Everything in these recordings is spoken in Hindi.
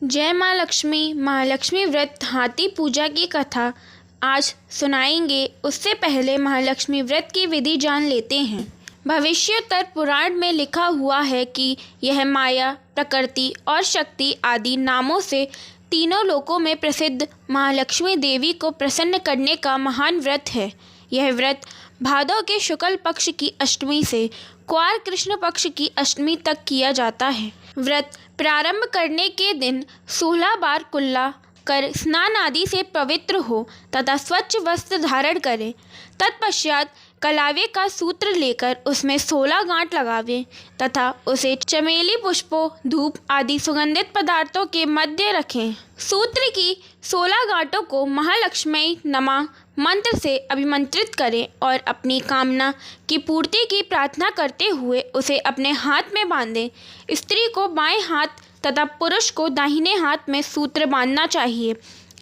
जय माँ लक्ष्मी। महालक्ष्मी व्रत हाथी पूजा की कथा आज सुनाएंगे। उससे पहले महालक्ष्मी व्रत की विधि जान लेते हैं। भविष्योत्तर पुराण में लिखा हुआ है कि यह माया, प्रकृति और शक्ति आदि नामों से तीनों लोकों में प्रसिद्ध महालक्ष्मी देवी को प्रसन्न करने का महान व्रत है। यह व्रत भादव के शुक्ल पक्ष की अष्टमी से क्वार कृष्ण पक्ष की अष्टमी तक किया जाता है। व्रत प्रारंभ करने के दिन 16 बार कुल्ला कर स्नान आदि से पवित्र हो तथा स्वच्छ वस्त्र धारण करें। तत्पश्चात कलावे का सूत्र लेकर उसमें 16 गांठ लगावें तथा उसे चमेली पुष्पों, धूप आदि सुगंधित पदार्थों के मध्य रखें। सूत्र की 16 गांठों को महालक्ष्मी नमः मंत्र से अभिमंत्रित करें और अपनी कामना की पूर्ति की प्रार्थना करते हुए उसे अपने हाथ में बांधें। स्त्री को बाएं हाथ तथा पुरुष को दाहिने हाथ में सूत्र बांधना चाहिए।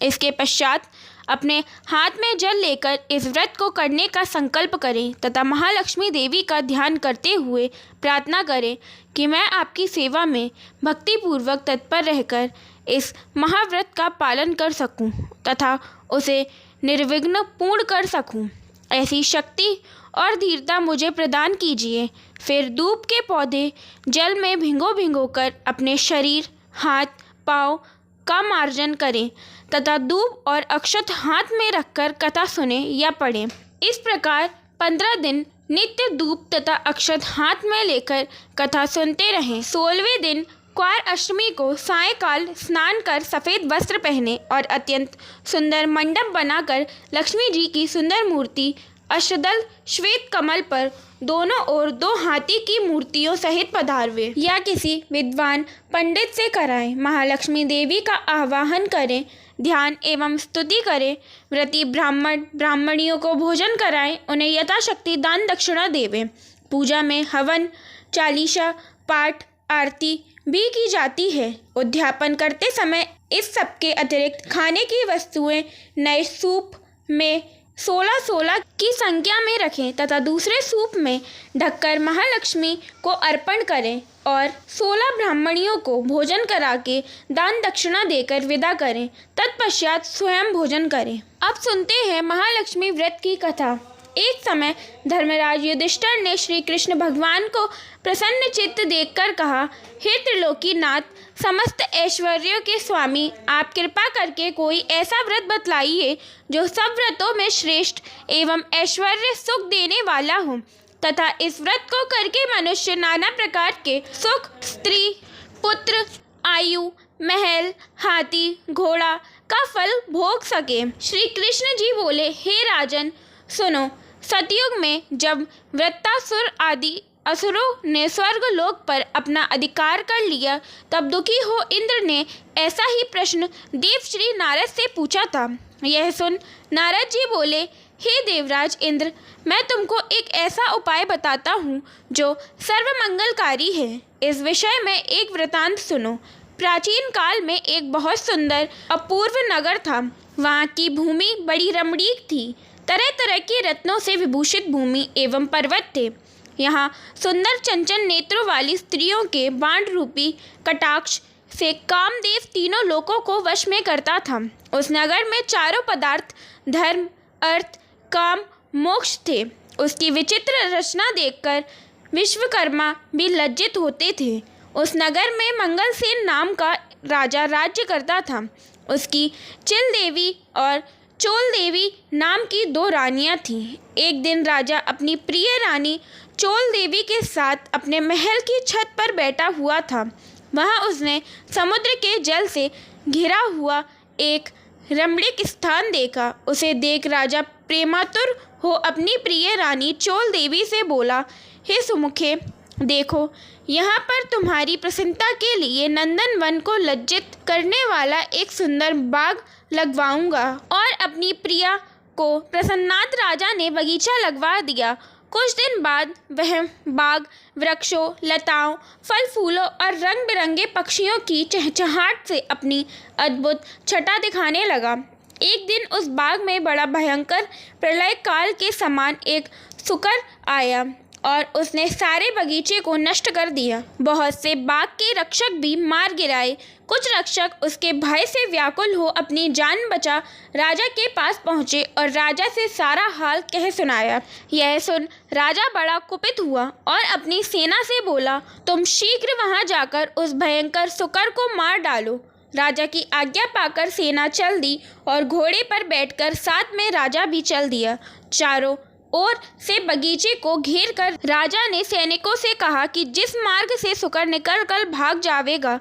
इसके पश्चात अपने हाथ में जल लेकर इस व्रत को करने का संकल्प करें तथा महालक्ष्मी देवी का ध्यान करते हुए प्रार्थना करें कि मैं आपकी सेवा में भक्तिपूर्वक तत्पर रहकर इस महाव्रत का पालन कर सकूं तथा उसे निर्विघ्न पूर्ण कर सकूं। ऐसी शक्ति और धीरता मुझे प्रदान कीजिए। फिर धूप के पौधे जल में भिगो कर अपने शरीर, हाथ, पाँव का मार्जन करें तथा धूप और अक्षत हाथ में रखकर कथा सुने या पढ़ें। इस प्रकार 15 दिन नित्य धूप तथा अक्षत हाथ में लेकर कथा सुनते रहें। 16वें दिन क्वार अष्टमी को सायंकाल स्नान कर सफ़ेद वस्त्र पहने और अत्यंत सुंदर मंडप बनाकर लक्ष्मी जी की सुंदर मूर्ति अष्टदल श्वेत कमल पर दोनों ओर 2 हाथी की मूर्तियों सहित पधारवे या किसी विद्वान पंडित से कराएं। महालक्ष्मी देवी का आवाहन करें, ध्यान एवं स्तुति करें। व्रती ब्राह्मण ब्राह्मणियों को भोजन कराएं, उन्हें यथाशक्ति दान दक्षिणा देवें। पूजा में हवन, चालीसा, पाठ, आरती भी की जाती है। उद्यापन करते समय इस सब के अतिरिक्त खाने की वस्तुएं नए सूप में 16-16 की संख्या में रखें तथा दूसरे सूप में ढककर महालक्ष्मी को अर्पण करें और 16 ब्राह्मणियों को भोजन करा के दान दक्षिणा देकर विदा करें। तत्पश्चात स्वयं भोजन करें। अब सुनते हैं महालक्ष्मी व्रत की कथा। एक समय धर्मराज युधिष्ठिर ने श्री कृष्ण भगवान को प्रसन्न चित्त देखकर कहा, हे त्रिलोकीनाथ, समस्त ऐश्वर्यों के स्वामी, आप कृपा करके कोई ऐसा व्रत बतलाइए जो सब व्रतों में श्रेष्ठ एवं ऐश्वर्य सुख देने वाला हो तथा इस व्रत को करके मनुष्य नाना प्रकार के सुख, स्त्री, पुत्र, आयु, महल, हाथी, घोड़ा का फल भोग सके। श्री कृष्ण जी बोले, हे राजन, सुनो। सतयुग में जब वृत्तासुर आदि असुरों ने स्वर्ग लोक पर अपना अधिकार कर लिया, तब दुखी हो इंद्र ने ऐसा ही प्रश्न देव श्री नारद से पूछा था। यह सुन नारद जी बोले, हे देवराज इंद्र, मैं तुमको एक ऐसा उपाय बताता हूँ जो सर्वमंगलकारी है। इस विषय में एक वृतांत सुनो। प्राचीन काल में एक बहुत सुंदर अपूर्व नगर था। वहाँ की भूमि बड़ी रमणीक थी। तरह तरह के रत्नों से विभूषित भूमि एवं पर्वत थे। यहाँ सुंदर चंचल नेत्रों वाली स्त्रियों के बाण रूपी कटाक्ष से कामदेव तीनों लोकों को वश में करता था। उस नगर में चारों पदार्थ धर्म, अर्थ, काम, मोक्ष थे। उसकी विचित्र रचना देखकर विश्वकर्मा भी लज्जित होते थे। उस नगर में मंगलसेन नाम का राजा राज्य करता था। उसकी चिल देवी और चोल देवी नाम की 2 रानियां थीं। एक दिन राजा अपनी प्रिय रानी चोल देवी के साथ अपने महल की छत पर बैठा हुआ था। वहां उसने समुद्र के जल से घिरा हुआ एक रमणीक स्थान देखा। उसे देख राजा प्रेमातुर हो अपनी प्रिय रानी चोल देवी से बोला, हे सुमुखे, देखो, यहाँ पर तुम्हारी प्रसन्नता के लिए नंदन वन को लज्जित करने वाला एक सुंदर बाग लगवाऊंगा। और अपनी प्रिया को प्रसन्नात राजा ने बगीचा लगवा दिया। कुछ दिन बाद वह बाग वृक्षों, लताओं, फल फूलों और रंग बिरंगे पक्षियों की चहचहाट से अपनी अद्भुत छटा दिखाने लगा। एक दिन उस बाग में बड़ा भयंकर प्रलय काल के समान एक सुकर आया और उसने सारे बगीचे को नष्ट कर दिया। बहुत से बाग के रक्षक भी मार गिराए। कुछ रक्षक उसके भय से व्याकुल हो अपनी जान बचा राजा के पास पहुँचे और राजा से सारा हाल कह सुनाया। यह सुन राजा बड़ा कुपित हुआ और अपनी सेना से बोला, तुम शीघ्र वहाँ जाकर उस भयंकर सुकर को मार डालो। राजा की आज्ञा पाकर सेना चल दी और घोड़े पर बैठकर साथ में राजा भी चल दिया। चारों ओर से बगीचे को घेर कर राजा ने सैनिकों से कहा कि जिस मार्ग से सुकर निकल कर भाग जाएगा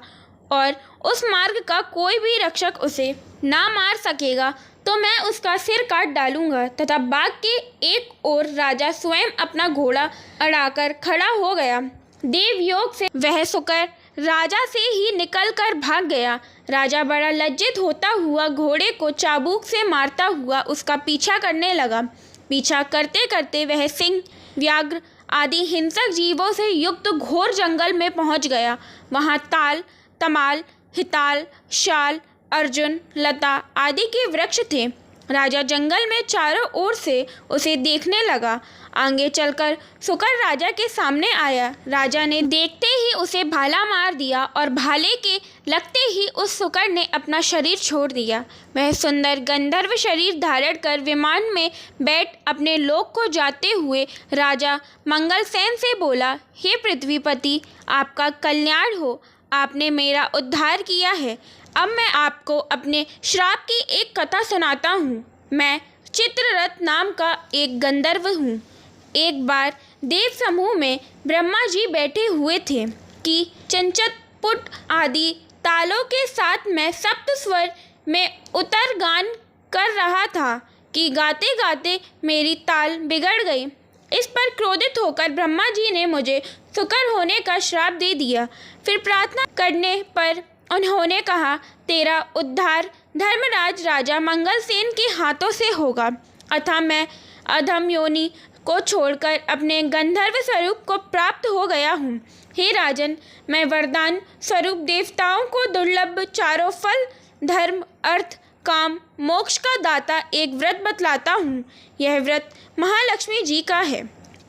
और उस मार्ग का कोई भी रक्षक उसे ना मार सकेगा तो मैं उसका सिर काट डालूंगा। तथा बाग के एक ओर राजा स्वयं अपना घोड़ा अड़ाकर खड़ा हो गया। देवयोग से वह सुकर राजा से ही निकलकर भाग गया। राजा बड़ा लज्जित होता हुआ घोड़े को चाबुक से मारता हुआ उसका पीछा करने लगा। पीछा करते करते वह सिंह, व्याघ्र आदि हिंसक जीवों से युक्त घोर जंगल में पहुंच गया। वहां ताल, तमाल, हिताल, शाल, अर्जुन, लता आदि के वृक्ष थे। राजा जंगल में चारों ओर से उसे देखने लगा। आगे चलकर सुकर राजा के सामने आया। राजा ने देखते ही उसे भाला मार दिया और भाले के लगते ही उस सुकर ने अपना शरीर छोड़ दिया। वह सुंदर गंधर्व शरीर धारण कर विमान में बैठ अपने लोक को जाते हुए राजा मंगलसेन से बोला, हे पृथ्वीपति, आपका कल्याण हो। आपने मेरा उद्धार किया है। अब मैं आपको अपने श्राप की एक कथा सुनाता हूँ। मैं चित्ररथ नाम का एक गंधर्व हूँ। एक बार देव समूह में ब्रह्मा जी बैठे हुए थे कि चंचतपुट आदि तालों के साथ मैं सप्त स्वर में उतर गान कर रहा था कि गाते गाते मेरी ताल बिगड़ गई। इस पर क्रोधित होकर ब्रह्मा जी ने मुझे सुकर होने का श्राप दे दिया। फिर प्रार्थना करने पर उन्होंने कहा, तेरा उद्धार धर्मराज राजा मंगलसेन के हाथों से होगा। अतः मैं अधम योनि को छोड़कर अपने गंधर्व स्वरूप को प्राप्त हो गया हूँ। हे राजन, मैं वरदान स्वरूप देवताओं को दुर्लभ चारों फल, धर्म, अर्थ, काम, मोक्ष का दाता एक व्रत बतलाता हूँ। यह व्रत महालक्ष्मी जी का है।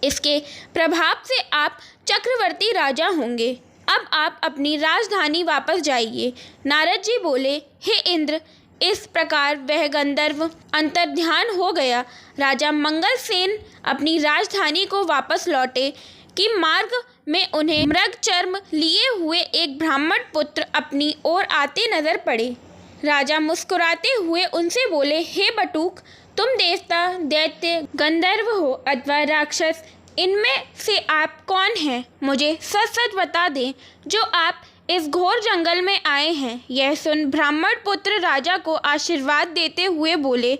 इसके प्रभाव से आप चक्रवर्ती राजा होंगे। अब आप अपनी राजधानी वापस जाइए। नारद जी बोले, हे इंद्र, इस प्रकार वह गंधर्व अंतर्ध्यान हो गया। राजा मंगलसेन अपनी राजधानी को वापस लौटे कि मार्ग में उन्हें मृग चर्म लिए हुए एक ब्राह्मण पुत्र अपनी ओर आते नजर पड़े। राजा मुस्कुराते हुए उनसे बोले, हे बटुक, तुम देवता, दैत्य, गंधर्व हो अथवा राक्षस, इनमें से आप कौन हैं? मुझे सच सच बता दें जो आप इस घोर जंगल में आए हैं। यह सुन ब्राह्मण पुत्र राजा को आशीर्वाद देते हुए बोले,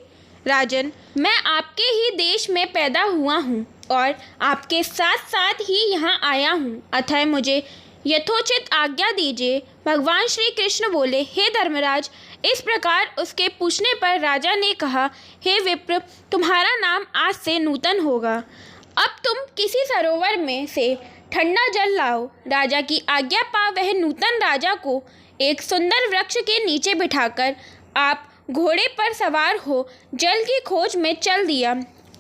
राजन, मैं आपके ही देश में पैदा हुआ हूँ और आपके साथ साथ ही यहाँ आया हूँ। अतः मुझे यथोचित आज्ञा दीजिए। भगवान श्री कृष्ण बोले, हे धर्मराज। इस प्रकार उसके पूछने पर राजा ने कहा, हे विप्र, तुम्हारा नाम आज से नूतन होगा। अब तुम किसी सरोवर में से ठंडा जल लाओ। राजा की आज्ञा पा वह नूतन राजा को एक सुंदर वृक्ष के नीचे बिठाकर आप घोड़े पर सवार हो जल की खोज में चल दिया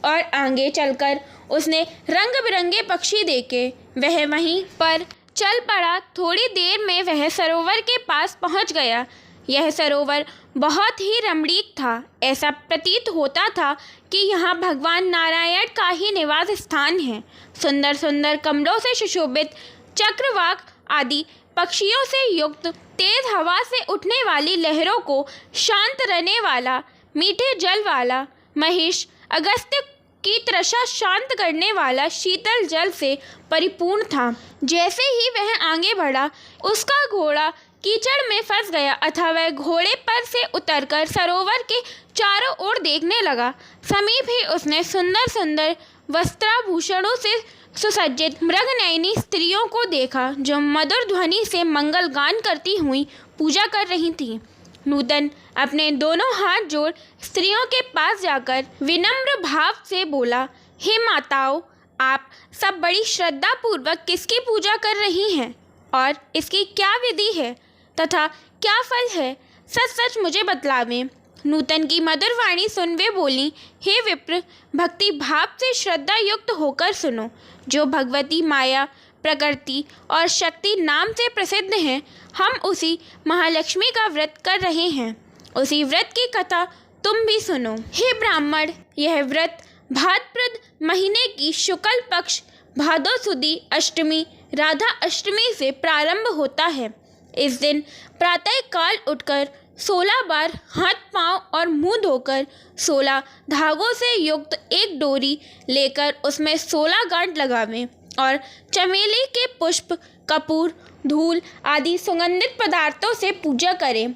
और आगे चलकर उसने रंग बिरंगे पक्षी देखे। वह वहीं पर चल पड़ा। थोड़ी देर में वह सरोवर के पास पहुंच गया। यह सरोवर बहुत ही रमणीक था। ऐसा प्रतीत होता था कि यहाँ भगवान नारायण का ही निवास स्थान है। सुंदर सुंदर कमलों से सुशोभित चक्रवाक आदि पक्षियों से युक्त, तेज हवा से उठने वाली लहरों को शांत रहने वाला, मीठे जल वाला, महिष अगस्त्य की तृषा शांत करने वाला शीतल जल से परिपूर्ण था। जैसे ही वह आगे बढ़ा, उसका घोड़ा कीचड़ में फंस गया। अतः वह घोड़े पर से उतरकर सरोवर के चारों ओर देखने लगा। समीप ही उसने सुंदर सुंदर वस्त्राभूषणों से सुसज्जित मृगनयनी स्त्रियों को देखा जो मधुर ध्वनि से मंगल गान करती हुई पूजा कर रही थीं। नूतन अपने दोनों हाथ जोड़ स्त्रियों के पास जाकर विनम्र भाव से बोला, हे माताओं, आप सब बड़ी श्रद्धा पूर्वक किसकी पूजा कर रही हैं और इसकी क्या विधि है तथा क्या फल है? सच सच मुझे बतलावें। नूतन की मधुर वाणी सुन वे बोली, हे विप्र, भक्ति भाव से श्रद्धा युक्त होकर सुनो। जो भगवती माया, प्रकृति और शक्ति नाम से प्रसिद्ध हैं, हम उसी महालक्ष्मी का व्रत कर रहे हैं। उसी व्रत की कथा तुम भी सुनो। हे ब्राह्मण, यह व्रत भाद्रपद महीने की शुक्ल पक्ष भादो सुदी अष्टमी राधा अष्टमी से प्रारंभ होता है। इस दिन प्रातः काल उठकर 16 बार हाथ पांव और मुंह धोकर 16 धागों से युक्त एक डोरी लेकर उसमें 16 गांठ लगावें और चमेली के पुष्प, कपूर, धूल आदि सुगंधित पदार्थों से पूजा करें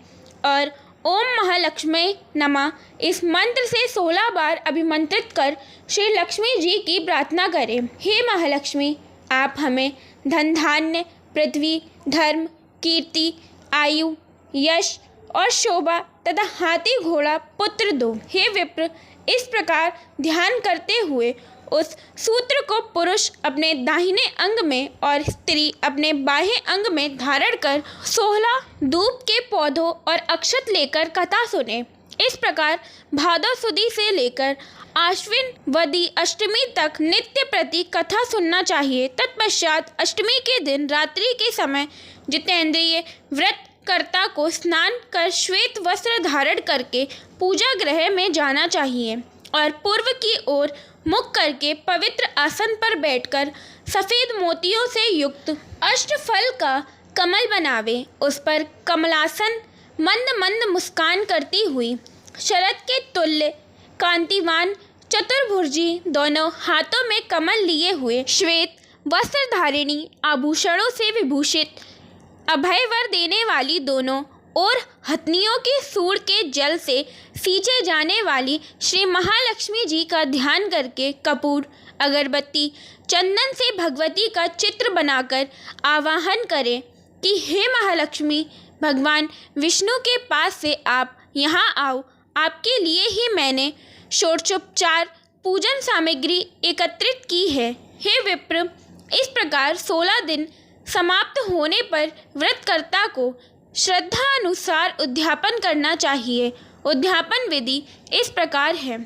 और ओम महालक्ष्मी नमः इस मंत्र से 16 बार अभिमंत्रित कर श्री लक्ष्मी जी की प्रार्थना करें। हे महालक्ष्मी, आप हमें धन धान्य, पृथ्वी, धर्म, कीर्ति, आयु, यश और शोभा तथा हाथी घोड़ा पुत्र दो। हे विप्र, इस प्रकार ध्यान करते हुए उस सूत्र को पुरुष अपने दाहिने अंग में और स्त्री अपने बाह्य अंग में धारण कर 16 धूप के पौधों और अक्षत लेकर कथा सुने। इस प्रकार भादो सुदी से लेकर आश्विन वदी अष्टमी तक नित्य प्रति कथा सुनना चाहिए। तत्पश्चात अष्टमी के दिन रात्रि के समय जितेंद्रिय व्रत कर्ता को स्नान कर श्वेत वस्त्र धारण करके पूजा गृह में जाना चाहिए और पूर्व की ओर मुख करके पवित्र आसन पर बैठकर सफ़ेद मोतियों से युक्त अष्टफल का कमल बनावे। उस पर कमलासन मंद मंद मुस्कान करती हुई शरद के तुल्य कांतिवान चतुर्भुजी दोनों हाथों में कमल लिए हुए श्वेत वस्त्रधारिणी आभूषणों से विभूषित अभय वर देने वाली दोनों और हथनियों के सूर के जल से सींचे जाने वाली श्री महालक्ष्मी जी का ध्यान करके कपूर, अगरबत्ती, चंदन से भगवती का चित्र बनाकर आवाहन करें कि हे महालक्ष्मी, भगवान विष्णु के पास से आप यहाँ आओ। आपके लिए ही मैंने षोडशोपचार पूजन सामग्री एकत्रित की है। हे विप्र, इस प्रकार 16 दिन समाप्त होने पर व्रतकर्ता को श्रद्धा अनुसार उद्यापन करना चाहिए। उद्यापन विधि इस प्रकार है।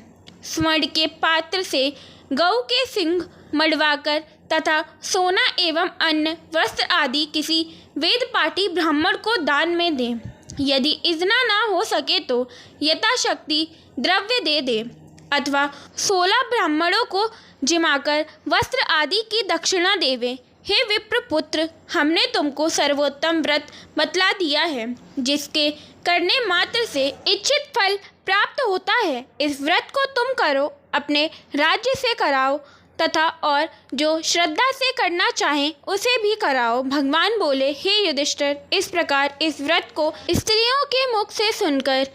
स्वर्ण के पात्र से गऊ के सिंग मड़वाकर तथा सोना एवं अन्य वस्त्र आदि किसी वेदपाठी ब्राह्मण को दान में दें। यदि इतना ना हो सके तो यथाशक्ति द्रव्य दे दें अथवा 16 ब्राह्मणों को जिमाकर वस्त्र आदि की दक्षिणा देवें। हे विप्रपुत्र, हमने तुमको सर्वोत्तम व्रत बतला दिया है जिसके करने मात्र से इच्छित फल प्राप्त होता है। इस व्रत को तुम करो, अपने राज्य से कराओ तथा और जो श्रद्धा से करना चाहें उसे भी कराओ। भगवान बोले, हे युधिष्ठिर, इस प्रकार इस व्रत को स्त्रियों के मुख से सुनकर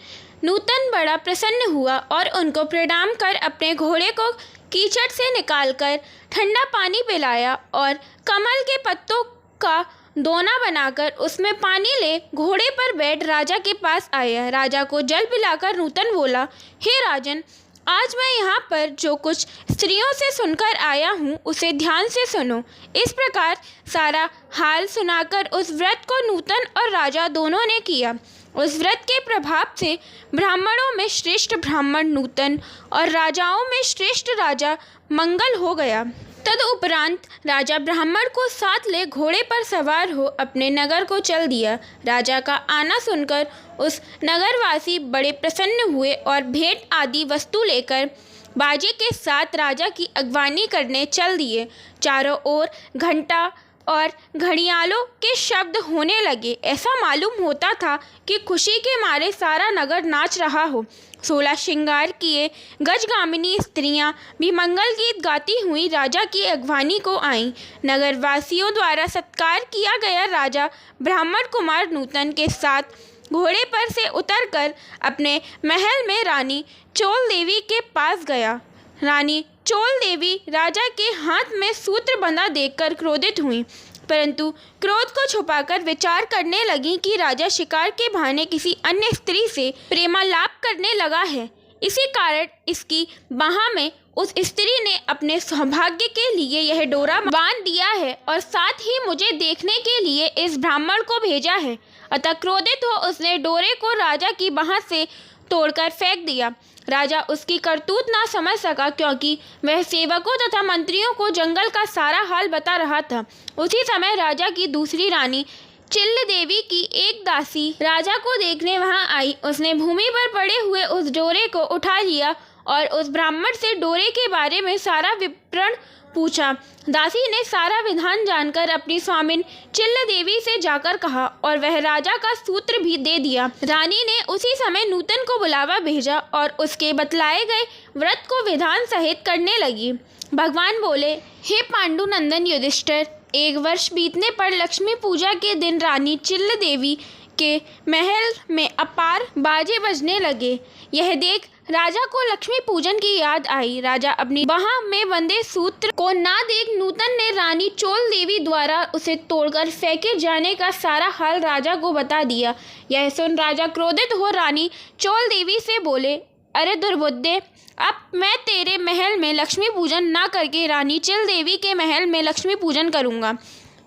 नूतन बड़ा प्रसन्न हुआ और उनको प्रणाम कर अपने घोड़े को कीचड़ से निकालकर ठंडा पानी पिलाया और कमल के पत्तों का दोना बनाकर उसमें पानी ले घोड़े पर बैठ राजा के पास आया। राजा को जल पिलाकर नूतन बोला, हे राजन, आज मैं यहाँ पर जो कुछ स्त्रियों से सुनकर आया हूँ उसे ध्यान से सुनो। इस प्रकार सारा हाल सुनाकर उस व्रत को नूतन और राजा दोनों ने किया। उस व्रत के प्रभाव से ब्राह्मणों में श्रेष्ठ ब्राह्मण नूतन और राजाओं में श्रेष्ठ राजा मंगल हो गया। तदुपरांत राजा ब्राह्मण को साथ ले घोड़े पर सवार हो अपने नगर को चल दिया। राजा का आना सुनकर उस नगरवासी बड़े प्रसन्न हुए और भेंट आदि वस्तु लेकर बाजे के साथ राजा की अगवानी करने चल दिए। चारों ओर घंटा और घड़ियालों के शब्द होने लगे। ऐसा मालूम होता था कि खुशी के मारे सारा नगर नाच रहा हो। 16 श्रृंगार किए गजगामिनी स्त्रियां भी मंगल गीत गाती हुई राजा की अगवानी को आईं। नगरवासियों द्वारा सत्कार किया गया राजा ब्राह्मण कुमार नूतन के साथ घोड़े पर से उतरकर अपने महल में रानी चोल देवी के पास गया। रानी चोल देवी राजा के हाथ में सूत्र बंधा देखकर क्रोधित हुई, परंतु क्रोध को छुपाकर विचार करने लगी कि राजा शिकार के बहाने किसी अन्य स्त्री से प्रेमालाप करने लगा है। इसी कारण इसकी बाह में उस स्त्री ने अपने सौभाग्य के लिए यह डोरा बांध दिया है और साथ ही मुझे देखने के लिए इस ब्राह्मण को भेजा है। अतः क्रोधित हो उसने डोरे को राजा की बाह से तोड़कर फेंक दिया। राजा उसकी करतूत ना समझ सका क्योंकि वह सेवकों तथा मंत्रियों को जंगल का सारा हाल बता रहा था। उसी समय राजा की दूसरी रानी चिल्ल देवी की एक दासी राजा को देखने वहां आई। उसने भूमि पर पड़े हुए उस डोरे को उठा लिया और उस ब्राह्मण से डोरे के बारे में सारा विवरण पूछा। दासी ने सारा विधान जानकर अपनी स्वामिन चिल्ल देवी से जाकर कहा और वह राजा का सूत्र भी दे दिया। रानी ने उसी समय नूतन को बुलावा भेजा और उसके बतलाए गए व्रत को विधान सहित करने लगी। भगवान बोले, हे पांडुनंदन युधिष्ठिर, 1 वर्ष बीतने पर लक्ष्मी पूजा के दिन रानी चिल्ल देवी के महल में अपार बाजे बजने लगे। यह देख राजा को लक्ष्मी पूजन की याद आई। राजा अपनी बाह में बंधे सूत्र को ना देख नूतन ने रानी चोल देवी द्वारा उसे तोड़कर फेंके जाने का सारा हाल राजा को बता दिया। यह सुन राजा क्रोधित हो रानी चोल देवी से बोले, अरे दुर्बुद्धे, अब मैं तेरे महल में लक्ष्मी पूजन ना करके रानी चिल देवी के महल में लक्ष्मी पूजन करूँगा।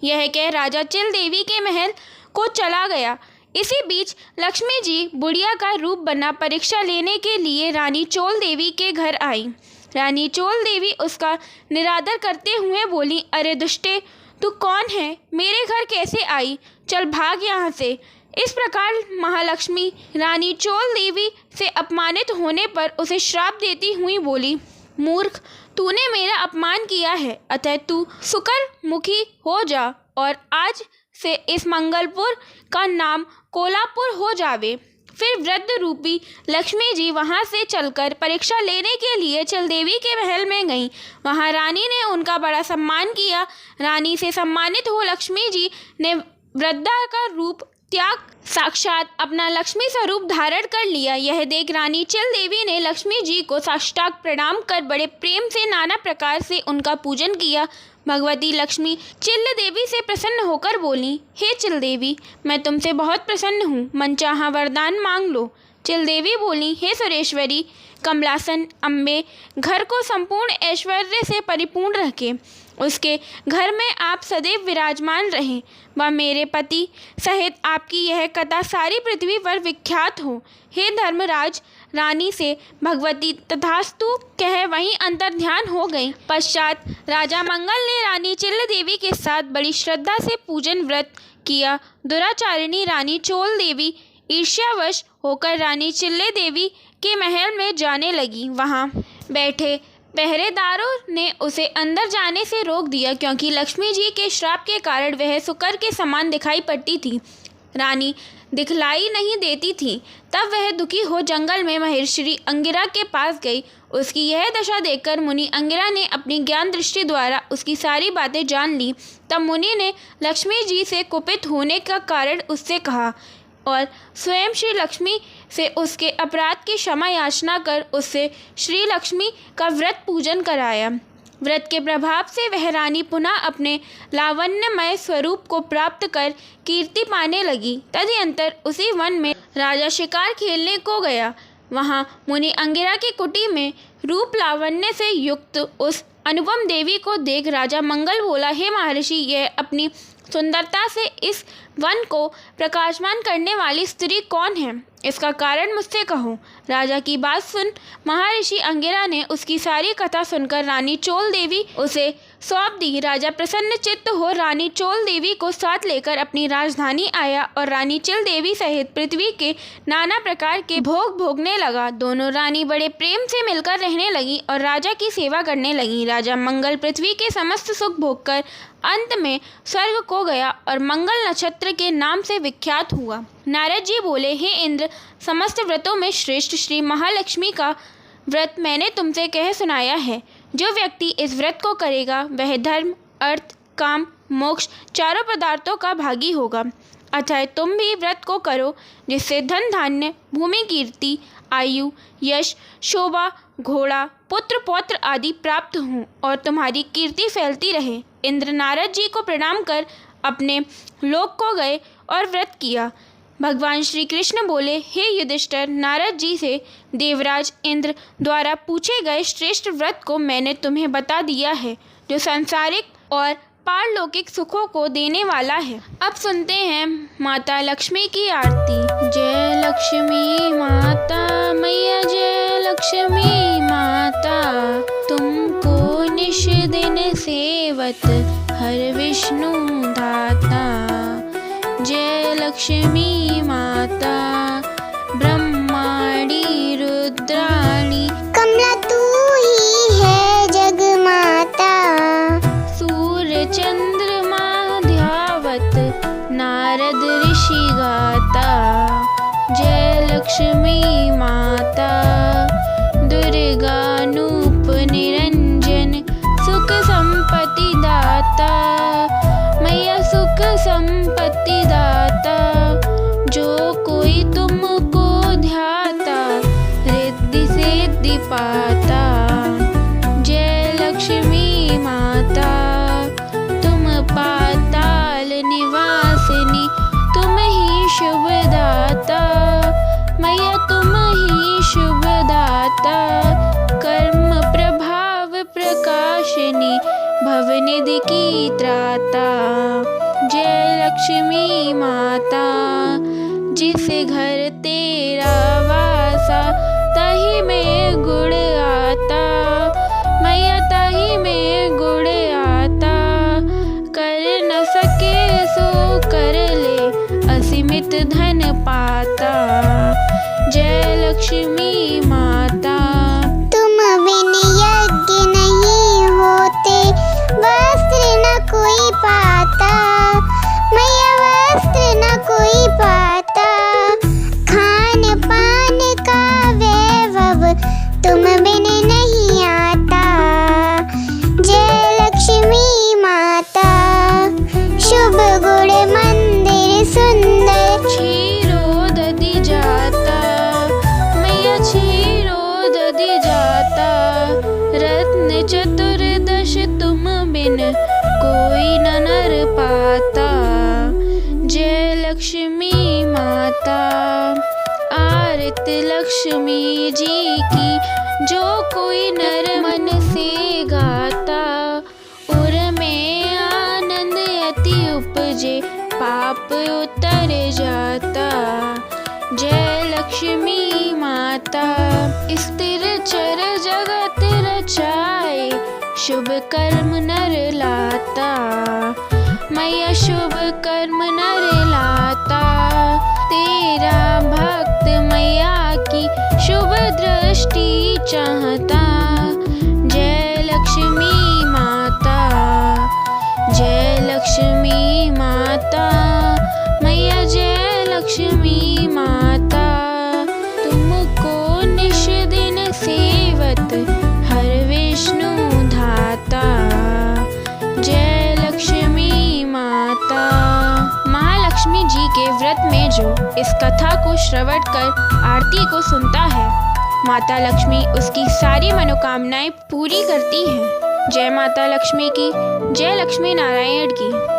यह कह राजा चिल देवी के महल को चला गया। इसी बीच लक्ष्मी जी बुढ़िया का रूप बना परीक्षा लेने के लिए रानी चोल देवी के घर आई। रानी चोल देवी उसका निरादर करते हुए बोली, अरे दुष्टे, तू कौन है? मेरे घर कैसे आई? चल भाग यहाँ से। इस प्रकार महालक्ष्मी रानी चोल देवी से अपमानित होने पर उसे श्राप देती हुई बोली, मूर्ख, तूने मेरा अपमान किया है, अतः तू सुकर मुखी हो जा और आज से इस मंगलपुर का नाम कोलापुर हो जावे। फिर वृद्ध रूपी लक्ष्मी जी वहां से चलकर परीक्षा लेने के लिए चिल देवी के महल में गईं। वहां रानी ने उनका बड़ा सम्मान किया। रानी से सम्मानित हो लक्ष्मी जी ने वृद्धा का रूप त्याग साक्षात अपना लक्ष्मी स्वरूप धारण कर लिया। यह देख रानी चिल देवी ने लक्ष्मी जी को साष्टांग प्रणाम कर बड़े प्रेम से नाना प्रकार से उनका पूजन किया। भगवती लक्ष्मी चिल्ल देवी से प्रसन्न होकर बोली, हे चिल देवी, मैं तुमसे बहुत प्रसन्न हूँ, मनचाहा वरदान मांग लो। चिल देवी बोली, हे सुरेश्वरी, कमलासन अम्बे घर को संपूर्ण ऐश्वर्य से परिपूर्ण रखे, उसके घर में आप सदैव विराजमान रहें व मेरे पति सहित आपकी यह कथा सारी पृथ्वी पर विख्यात हो। हे धर्मराज, रानी से भगवती तथास्तु कह वहीं अंतर ध्यान हो गई। पश्चात राजा मंगल ने रानी चिल्ल देवी के साथ बड़ी श्रद्धा से पूजन व्रत किया। दुराचारिणी रानी चोल देवी ईर्ष्यावश होकर रानी चिल्ले देवी के महल में जाने लगी। वहां बैठे पहरेदारों ने उसे अंदर जाने से रोक दिया क्योंकि लक्ष्मी जी के श्राप के कारण वह सुकर के समान दिखाई पड़ती थी। रानी दिखलाई नहीं देती थी। तब वह दुखी हो जंगल में महर्षि अंगिरा के पास गई। उसकी यह दशा देखकर मुनि अंगिरा ने अपनी ज्ञान दृष्टि द्वारा उसकी सारी बातें जान ली। तब मुनि ने लक्ष्मी जी से कुपित होने का कारण उससे कहा और स्वयं श्री लक्ष्मी से उसके अपराध की क्षमा याचना कर उससे श्री लक्ष्मी का व्रत पूजन कराया। व्रत के प्रभाव से वह रानी पुनः अपने लावण्यमय स्वरूप को प्राप्त कर कीर्ति पाने लगी। तदनंतर उसी वन में राजा शिकार खेलने को गया। वहां मुनि अंगिरा की कुटी में रूप लावण्य से युक्त उस अनुपम देवी को देख राजा मंगल बोला, हे महर्षि, यह अपनी सुंदरता से इस वन को प्रकाशमान करने वाली स्त्री कौन है? इसका कारण मुझसे कहो। राजा की बात सुन महर्षि अंगिरा ने उसकी सारी कथा सुनकर रानी चोल देवी उसे सौंप दी। राजा प्रसन्न चित्त हो रानी चोल देवी को साथ लेकर अपनी राजधानी आया और रानी चिल देवी सहित पृथ्वी के नाना प्रकार के भोग भोगने लगा। दोनों रानी बड़े प्रेम से मिलकर रहने लगी और राजा की सेवा करने लगी। राजा मंगल पृथ्वी के समस्त सुख भोगकर अंत में स्वर्ग को गया और मंगल नक्षत्र के नाम से विख्यात हुआ। नारद जी बोले, हे इंद्र, समस्त व्रतों में श्रेष्ठ श्री महालक्ष्मी का व्रत मैंने तुमसे कह सुनाया है। जो व्यक्ति इस व्रत को करेगा वह धर्म, अर्थ, काम, मोक्ष चारों पदार्थों का भागी होगा। अतः तुम भी व्रत को करो जिससे धन धान्य, भूमि कीर्ति, आयु, यश, शोभा, घोड़ा, पुत्र पौत्र आदि प्राप्त हों और तुम्हारी कीर्ति फैलती रहे। इंद्र नारद जी को प्रणाम कर अपने लोक को गए और व्रत किया। भगवान श्री कृष्ण बोले, हे युधिष्ठिर, नारद जी से देवराज इंद्र द्वारा पूछे गए श्रेष्ठ व्रत को मैंने तुम्हें बता दिया है, जो सांसारिक और पारलौकिक सुखों को देने वाला है। अब सुनते हैं माता लक्ष्मी की आरती। जय लक्ष्मी माता लक्ष्मी माता तुमको निश दिन सेवत हर विष्णु धाता। जय लक्ष्मी माता ब्रह्माणी रुद्राणी कमला तू ही है जग माता। सूर्य चंद्रमा ध्यावत नारद ऋषि गाता। जय लक्ष्मी माता दुर्गानूप निरंजन सुख संपत्ति दाता। मैया सुख संपत्ति दाता जो कोई तुमको ध्याता रिद्धि सिद्धि पाता। जय लक्ष्मी माता तुम पाताल निवासिनी तुम ही शुभ दाता। मैया तुम ही शुभ दाता कर्म प्रभाव प्रकाशिनी भवनिधि की त्राता। जय लक्ष्मी माता जिस घर तेरा वासा तही में गुण आता। मैया तही में गुण आता कर न सके सो कर ले असीमित धन पाता। जय लक्ष्मी माता तुम बिन यज्ञ नहीं होते वस्त्र न कोई पाता। मैया वस्त्र न कोई पाता खान पान का वैभव तुम बिन नहीं आता। जय लक्ष्मी माता शुभ गुण मंदिर सुंदर क्षीरोदधि जाता। मैया क्षीरोदधि जाता रत्न चतुर्दश तुम बिन कोई न नर पाता। जय लक्ष्मी माता आरत लक्ष्मी जी की जो कोई नर मन से गाता। उर में आनंद अति उपजे पाप उतर जाता। जय लक्ष्मी माता स्थिर चर जगत रचाए शुभ कर्म नर लाता। मैया शुभ कर्म नर लाता तेरा भक्त मैया की शुभ दृष्टि चाहता। जय लक्ष्मी माता जय लक्ष्मी माता मैया जय लक्ष्मी माता तुमको निश दिन सेवत हर विष्णु धाता। जय लक्ष्मी माता महालक्ष्मी जी के व्रत में जो इस कथा को श्रवण कर आरती को सुनता है माता लक्ष्मी उसकी सारी मनोकामनाएं पूरी करती हैं। जय माता लक्ष्मी की जय लक्ष्मी नारायण की।